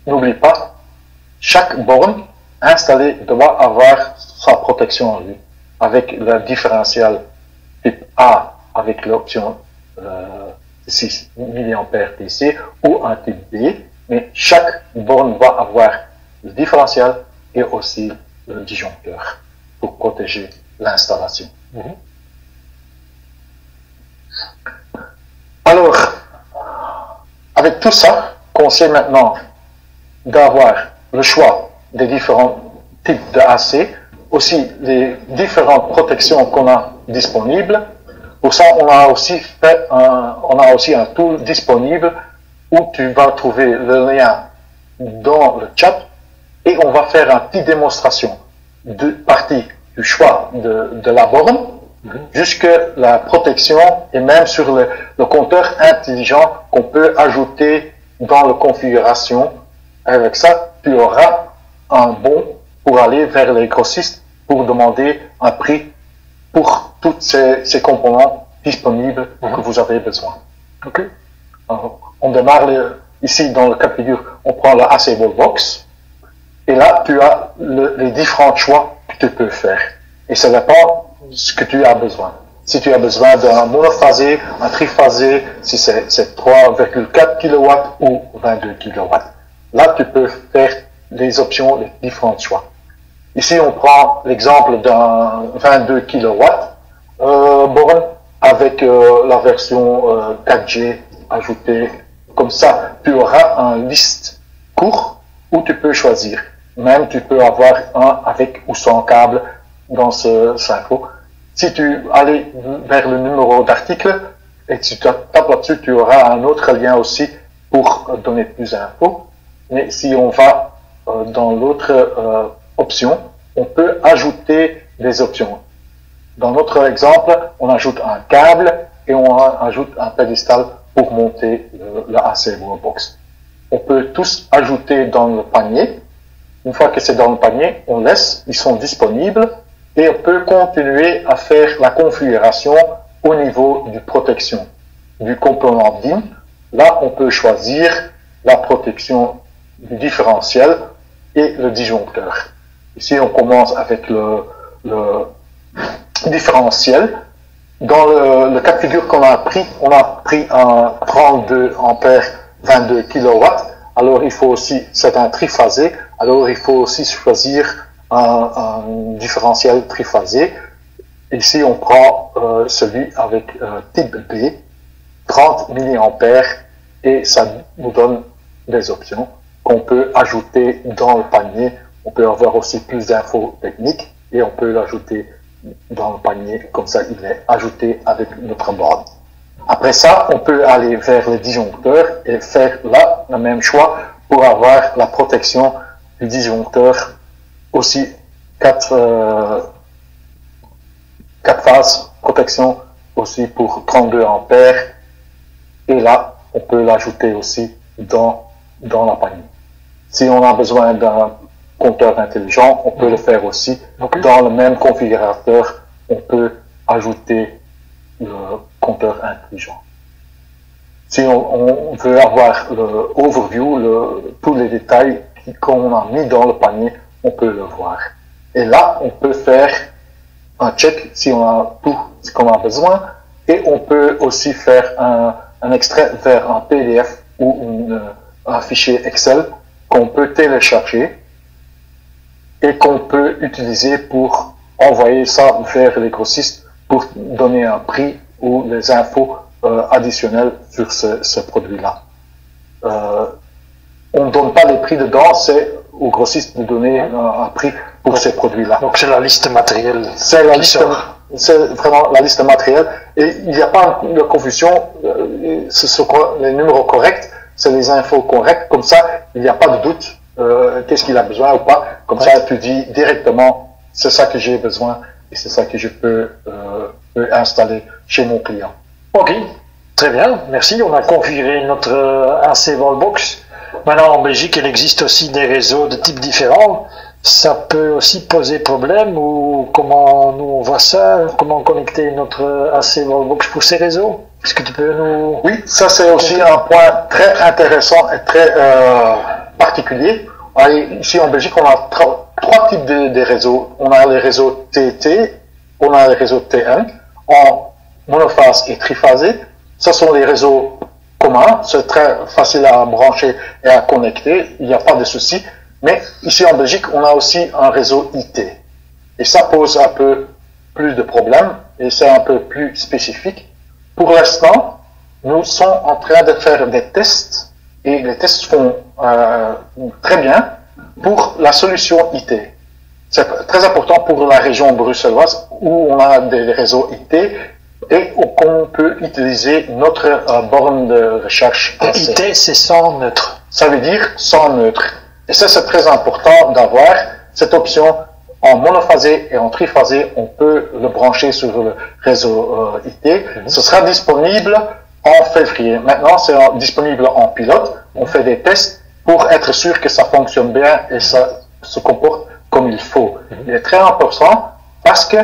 N'oublie pas, chaque borne installée doit avoir sa protection en lui, avec le différentiel type A avec l'option 6 mA DC ou un type B, mais chaque borne va avoir le différentiel et aussi le disjoncteur pour protéger l'installation. Alors, avec tout ça, qu'on sait maintenant d'avoir le choix des différents types de AC, aussi les différentes protections qu'on a disponibles. Pour ça, on a aussi un tool disponible où tu vas trouver le lien dans le chat et on va faire une petite démonstration de partie du choix de la borne jusque la protection et même sur le compteur intelligent qu'on peut ajouter dans la configuration. Avec ça, tu auras un bon pour aller vers les grossistes pour demander un prix pour tous ces composants disponibles que vous avez besoin. Ok. Alors, on démarre ici dans le cas de figure, on prend la AC Wallbox et là tu as les différents choix que tu peux faire et ça dépend de ce que tu as besoin. Si tu as besoin d'un monophasé, un triphasé, si c'est 3,4 kW ou 22 kW. Là, tu peux faire les options, les différents choix. Ici, on prend l'exemple d'un 22 kW borne avec la version 4G ajoutée. Comme ça, tu auras un liste court où tu peux choisir. Même tu peux avoir un avec ou sans câble dans ce info. Si tu allais vers le numéro d'article et tu tapes là-dessus, tu auras un autre lien aussi pour donner plus d'infos. Mais si on va dans l'autre option, on peut ajouter des options. Dans notre exemple, on ajoute un câble et on ajoute un pédestal pour monter la AC Wallbox. On peut tous ajouter dans le panier. Une fois que c'est dans le panier, on laisse, ils sont disponibles et on peut continuer à faire la configuration au niveau du protection du component DIN. Là, on peut choisir la protection du différentiel et le disjoncteur. Ici, on commence avec le différentiel. Dans le cas de figure qu'on a pris, on a pris un 32 ampères 22 kW. Alors, il faut aussi, c'est un triphasé. Alors, il faut aussi choisir un différentiel triphasé. Ici, on prend celui avec type B, 30 mA, et ça nous donne des options qu'on peut ajouter dans le panier. On peut avoir aussi plus d'infos techniques et on peut l'ajouter dans le panier, comme ça il est ajouté avec notre borne. Après ça, on peut aller vers le disjoncteur et faire là le même choix pour avoir la protection du disjoncteur aussi 4 phases, protection aussi pour 32 ampères et là on peut l'ajouter aussi dans la panier. Si on a besoin d'un compteur intelligent, on peut le faire aussi. Dans le même configurateur, on peut ajouter le compteur intelligent. Si on veut avoir le overview, tous les détails qu'on a mis dans le panier, on peut le voir. Et là, on peut faire un check si on a tout ce qu'on a besoin. Et on peut aussi faire un extrait vers un PDF ou un fichier Excel qu'on peut télécharger et qu'on peut utiliser pour envoyer ça vers les grossistes pour donner un prix ou les infos additionnelles sur ce produit-là. On ne donne pas les prix dedans, c'est aux grossistes de donner un prix pour ces produits-là. Donc c'est la liste matérielle. C'est vraiment la liste matérielle. Et il n'y a pas de confusion, ce sont les numéros corrects, c'est les infos correctes, comme ça il n'y a pas de doute. Qu'est-ce qu'il a besoin ou pas. Comme ça, tu dis directement, c'est ça que j'ai besoin et c'est ça que je peux installer chez mon client. Ok, très bien, merci. On a configuré notre AC Wallbox. Maintenant, en Belgique, il existe aussi des réseaux de types différents. Ça peut aussi poser problème ou comment nous on voit ça, comment connecter notre AC Wallbox pour ces réseaux? Est-ce que tu peux nous... Oui, ça c'est aussi un point très intéressant et très particulier. Ici en Belgique, on a trois types de réseaux. On a les réseaux TT, on a les réseaux T1. En monophase et triphasé. Ce sont les réseaux communs, c'est très facile à brancher et à connecter, il n'y a pas de souci. Mais ici en Belgique, on a aussi un réseau IT. Et ça pose un peu plus de problèmes et c'est un peu plus spécifique. Pour l'instant, nous sommes en train de faire des tests et les tests font très bien pour la solution IT. C'est très important pour la région bruxelloise où on a des réseaux IT et où on peut utiliser notre borne de recherche. IT, c'est sans neutre. Ça veut dire sans neutre. Et ça, c'est très important d'avoir cette option en monophasé et en triphasé. On peut le brancher sur le réseau IT. Ce sera disponible en février. Maintenant, c'est disponible en pilote. On fait des tests pour être sûr que ça fonctionne bien et ça se comporte comme il faut. Il est très important parce que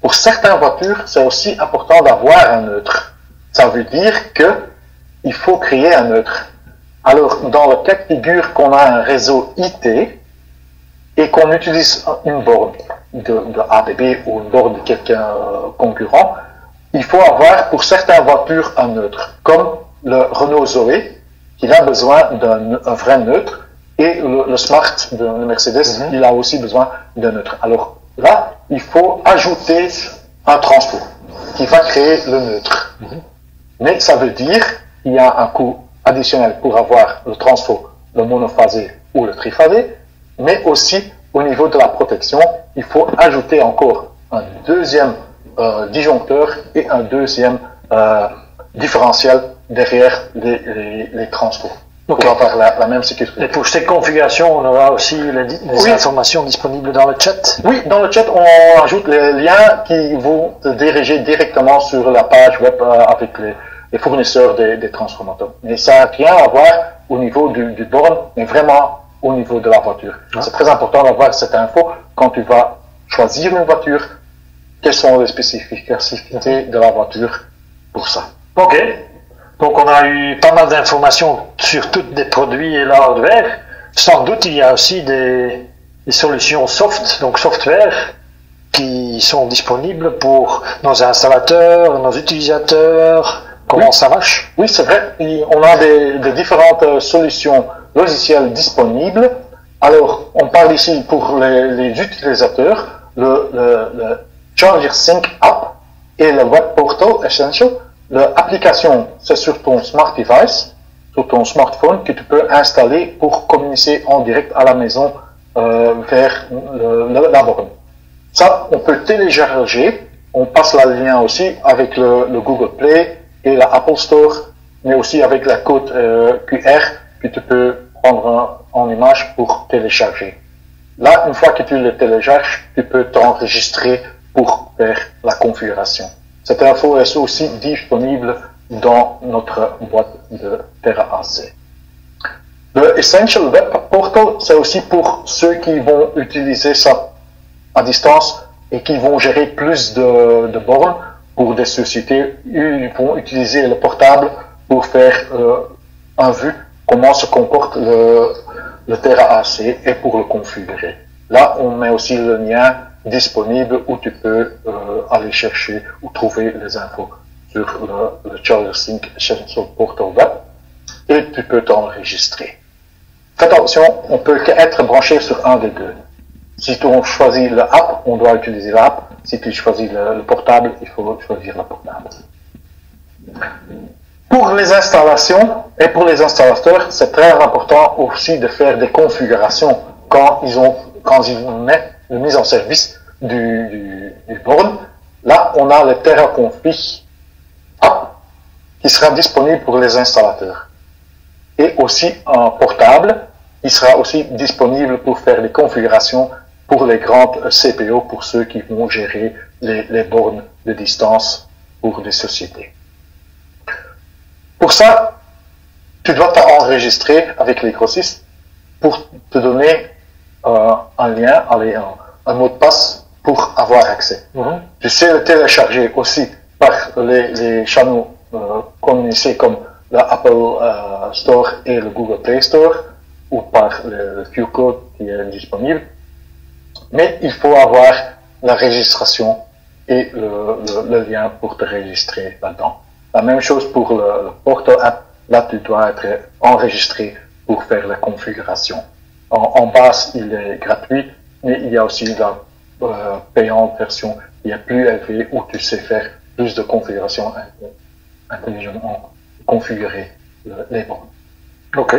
pour certaines voitures, c'est aussi important d'avoir un neutre. Ça veut dire que il faut créer un neutre. Alors, dans le cas de figure qu'on a un réseau IT et qu'on utilise une borne de ABB ou une borne de quelqu'un concurrent, il faut avoir pour certaines voitures un neutre, comme le Renault Zoé, qui a besoin d'un vrai neutre, et le Smart de Mercedes, il a aussi besoin d'un neutre. Alors là, il faut ajouter un transfo qui va créer le neutre. Mais ça veut dire qu'il y a un coût additionnel pour avoir le transfo, le monophasé ou le triphasé, mais aussi au niveau de la protection, il faut ajouter encore un deuxième disjoncteur et un deuxième différentiel derrière les transfos. Pour avoir la même sécurité. Et pour cette configuration, on aura aussi les informations disponibles dans le chat. Oui, dans le chat, on ajoute les liens qui vont te diriger directement sur la page web avec les fournisseurs des transformateurs. Mais ça n'a rien à voir au niveau du borne, mais vraiment au niveau de la voiture. C'est très important d'avoir cette info quand tu vas choisir une voiture. Quelles sont les spécificités de la voiture pour ça? Ok. Donc on a eu pas mal d'informations sur tous les produits et le hardware. Sans doute il y a aussi des solutions soft, donc software, qui sont disponibles pour nos installateurs, nos utilisateurs. Comment ça marche? Oui, c'est vrai. On a des différentes solutions logicielles disponibles. Alors, on parle ici pour les utilisateurs, le Charger Sync App et le Web Portal Essential. L'application, c'est sur ton smart device, sur ton smartphone, que tu peux installer pour communiquer en direct à la maison vers la borne. Ça, on peut télécharger. On passe le lien aussi avec le Google Play et la Apple Store, mais aussi avec la code QR que tu peux prendre en image pour télécharger. Là, une fois que tu le télécharges, tu peux t'enregistrer pour faire la configuration. Cette info est aussi disponible dans notre boîte de TerraAC. Le Essential Web Portal, c'est aussi pour ceux qui vont utiliser ça à distance et qui vont gérer plus de bornes pour des sociétés. Ils vont utiliser le portable pour faire un vue comment se comporte le TerraAC et pour le configurer. Là, on met aussi le lien disponible où tu peux aller chercher ou trouver les infos sur le Charger Sync Essential Portal Web et tu peux t'enregistrer. Fais attention, on peut qu'être branché sur un des deux. Si tu choisis l'app, on doit utiliser l'app. Si tu choisis le portable, il faut choisir le portable. Pour les installations et pour les installateurs, c'est très important aussi de faire des configurations quand ils mettent la mise en service du borne. Là, on a le TerraConfig app qui sera disponible pour les installateurs. Et aussi un portable qui sera aussi disponible pour faire les configurations pour les grandes CPO, pour ceux qui vont gérer les bornes de distance pour des sociétés. Pour ça, tu dois t'enregistrer avec les grossistes pour te donner un lien, un mot de passe pour avoir accès. Tu sais le télécharger aussi par les channels communicés comme l'Apple Store et le Google Play Store ou par le QR-code qui est disponible. Mais il faut avoir la registration et le lien pour te registrer là-dedans. La même chose pour le Portal App. Là, tu dois être enregistré pour faire la configuration. En base, il est gratuit, mais il y a aussi la payante version qui est plus élevée où tu sais faire plus de configuration intelligemment, configurer les bornes. Ok.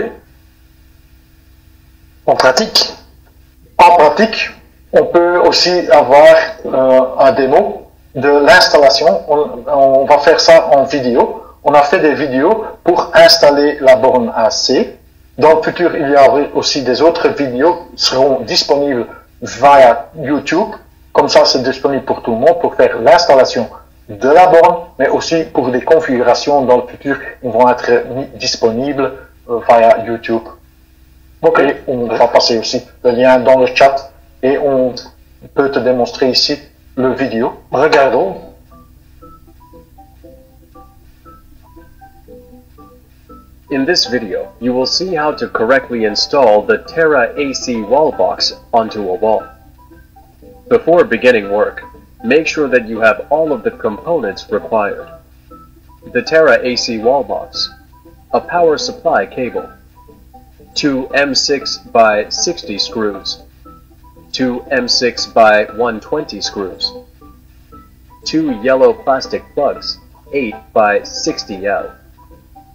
En pratique? En pratique, on peut aussi avoir un démo de l'installation. On va faire ça en vidéo. On a fait des vidéos pour installer la borne AC. Dans le futur, il y aura aussi des autres vidéos qui seront disponibles via YouTube. Comme ça, c'est disponible pour tout le monde pour faire l'installation de la borne, mais aussi pour des configurations dans le futur, ils vont être disponibles via YouTube. Ok. Et on va passer aussi le lien dans le chat et on peut te démontrer ici le vidéo. Regardons. In this video, you will see how to correctly install the Terra AC wall box onto a wall. Before beginning work, make sure that you have all of the components required. The Terra AC wall box, a power supply cable, 2 M6 by 60 screws, 2 M6 by 120 screws, 2 yellow plastic plugs, 8 by 60L,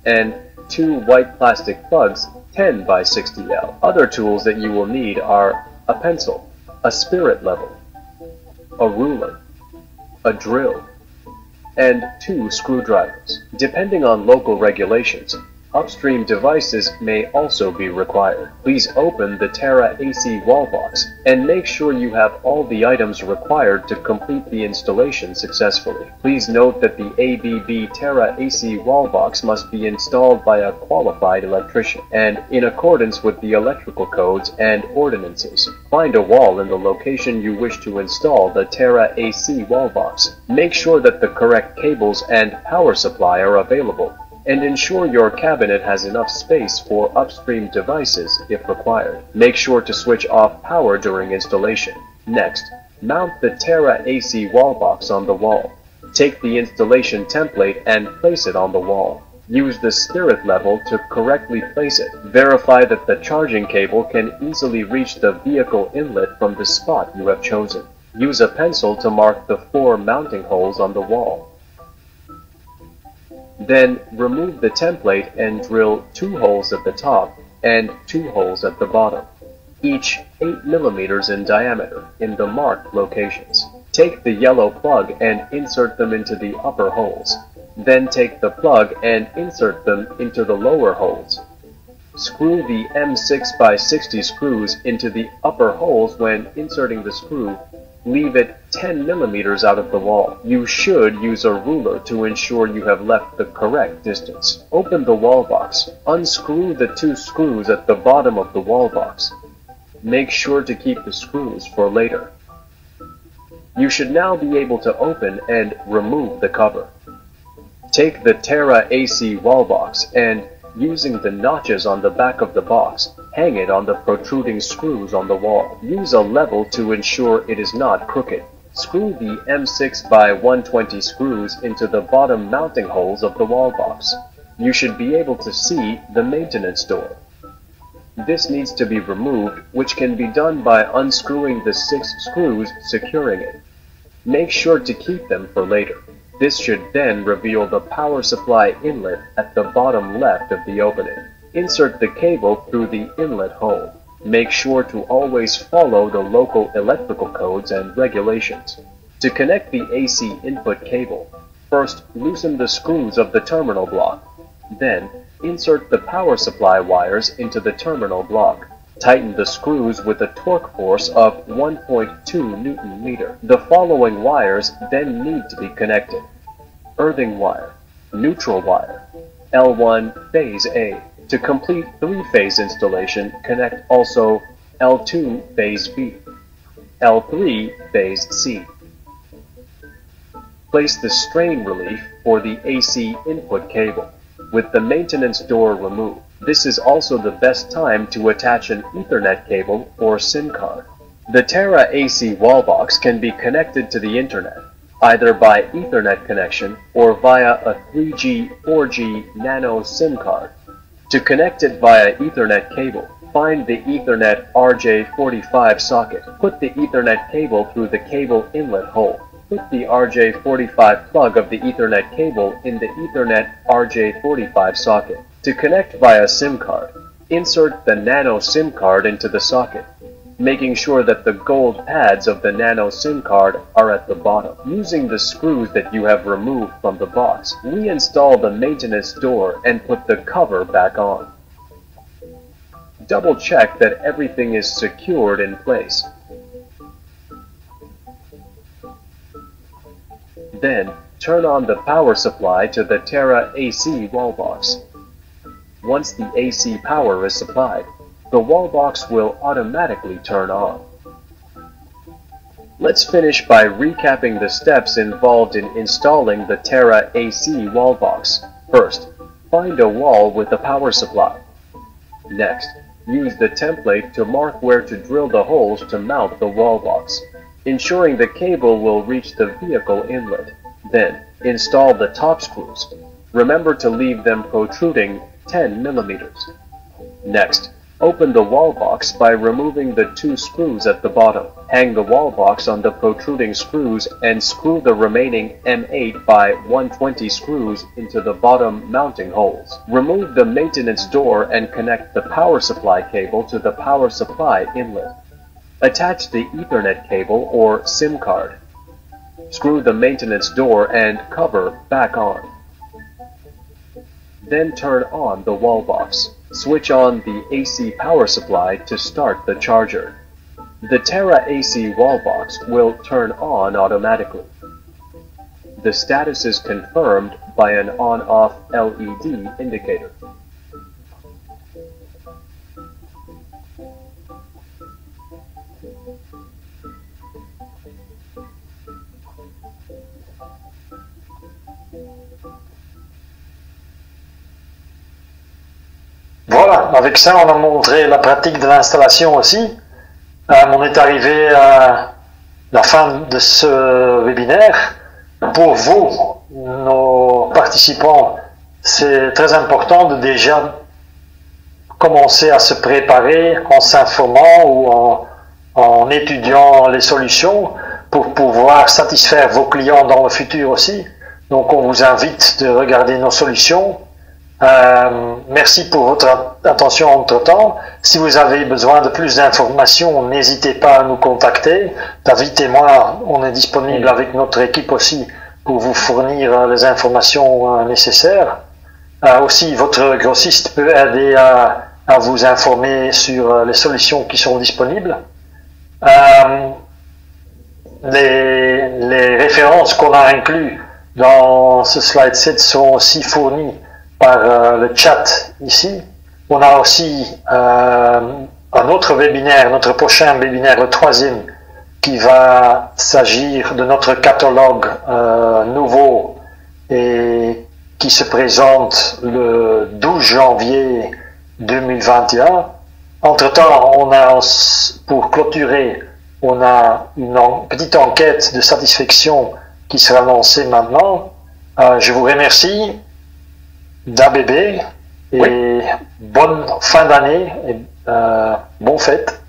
and 2 white plastic plugs, 10 by 60L. Other tools that you will need are a pencil, a spirit level, a ruler, a drill, and 2 screwdrivers. Depending on local regulations, upstream devices may also be required. Please open the Terra AC wall box and make sure you have all the items required to complete the installation successfully. Please note that the ABB Terra AC wall box must be installed by a qualified electrician and in accordance with the electrical codes and ordinances. Find a wall in the location you wish to install the Terra AC wall box. Make sure that the correct cables and power supply are available, and ensure your cabinet has enough space for upstream devices if required. Make sure to switch off power during installation. Next, mount the Terra AC wall box on the wall. Take the installation template and place it on the wall. Use the spirit level to correctly place it. Verify that the charging cable can easily reach the vehicle inlet from the spot you have chosen. Use a pencil to mark the 4 mounting holes on the wall. Then remove the template and drill 2 holes at the top and 2 holes at the bottom, each 8 millimeters in diameter in the marked locations. Take the yellow plug and insert them into the upper holes. Then take the plug and insert them into the lower holes. Screw the M6 by 60 screws into the upper holes. When inserting the screw, leave it 10 millimeters out of the wall. You should use a ruler to ensure you have left the correct distance. Open the wall box. Unscrew the 2 screws at the bottom of the wall box. Make sure to keep the screws for later. You should now be able to open and remove the cover. Take the Terra AC wall box and, using the notches on the back of the box, hang it on the protruding screws on the wall. Use a level to ensure it is not crooked. Screw the M6 by 120 screws into the bottom mounting holes of the wall box. You should be able to see the maintenance door. This needs to be removed, which can be done by unscrewing the 6 screws securing it. Make sure to keep them for later. This should then reveal the power supply inlet at the bottom left of the opening. Insert the cable through the inlet hole. Make sure to always follow the local electrical codes and regulations. To connect the AC input cable, first loosen the screws of the terminal block. Then, insert the power supply wires into the terminal block. Tighten the screws with a torque force of 1.2 Newton meter. The following wires then need to be connected: earthing wire, neutral wire, L1 phase A. To complete 3-phase installation, connect also L2 phase B, L3 phase C. Place the strain relief for the AC input cable, with the maintenance door removed. This is also the best time to attach an Ethernet cable or SIM card. The Terra AC wall box can be connected to the internet. either by Ethernet connection or via a 3G, 4G nano SIM card. To connect it via Ethernet cable, find the Ethernet RJ45 socket. Put the Ethernet cable through the cable inlet hole. Put the RJ45 plug of the Ethernet cable in the Ethernet RJ45 socket. To connect via SIM card, insert the nano SIM card into the socket, making sure that the gold pads of the nano SIM card are at the bottom. Using the screws that you have removed from the box, reinstall the maintenance door and put the cover back on. Double check that everything is secured in place. Then, turn on the power supply to the Terra AC wall box. Once the AC power is supplied, the wall box will automatically turn on. Let's finish by recapping the steps involved in installing the Terra AC wall box. First, find a wall with a power supply. Next, use the template to mark where to drill the holes to mount the wall box, ensuring the cable will reach the vehicle inlet. Then, install the top screws. Remember to leave them protruding 10 millimeters. Next, open the wall box by removing the 2 screws at the bottom. Hang the wall box on the protruding screws and screw the remaining M8 by 120 screws into the bottom mounting holes. Remove the maintenance door and connect the power supply cable to the power supply inlet. Attach the Ethernet cable or SIM card. Screw the maintenance door and cover back on. Then turn on the wall box. Switch on the AC power supply to start the charger. The Terra AC wall box will turn on automatically. The status is confirmed by an on-off LED indicator. Voilà, avec ça on a montré la pratique de l'installation aussi. On est arrivé à la fin de ce webinaire. Pour vous, nos participants, c'est très important de déjà commencer à se préparer en s'informant ou en étudiant les solutions pour pouvoir satisfaire vos clients dans le futur aussi. Donc on vous invite de regarder nos solutions. Merci pour votre attention entre-temps. Si vous avez besoin de plus d'informations, n'hésitez pas à nous contacter. David et moi, on est disponible avec notre équipe aussi pour vous fournir les informations nécessaires. Aussi, votre grossiste peut aider à vous informer sur les solutions qui sont disponibles. Les références qu'on a incluses dans ce slide set sont aussi fournies par le chat ici. On a aussi un autre webinaire, notre prochain webinaire, le 3e, qui va s'agir de notre catalogue nouveau et qui se présente le 12 janvier 2021. Entre-temps, on a, pour clôturer, on a une petite enquête de satisfaction qui sera lancée maintenant. Je vous remercie d'ABB et bonne fin d'année et bonne fête.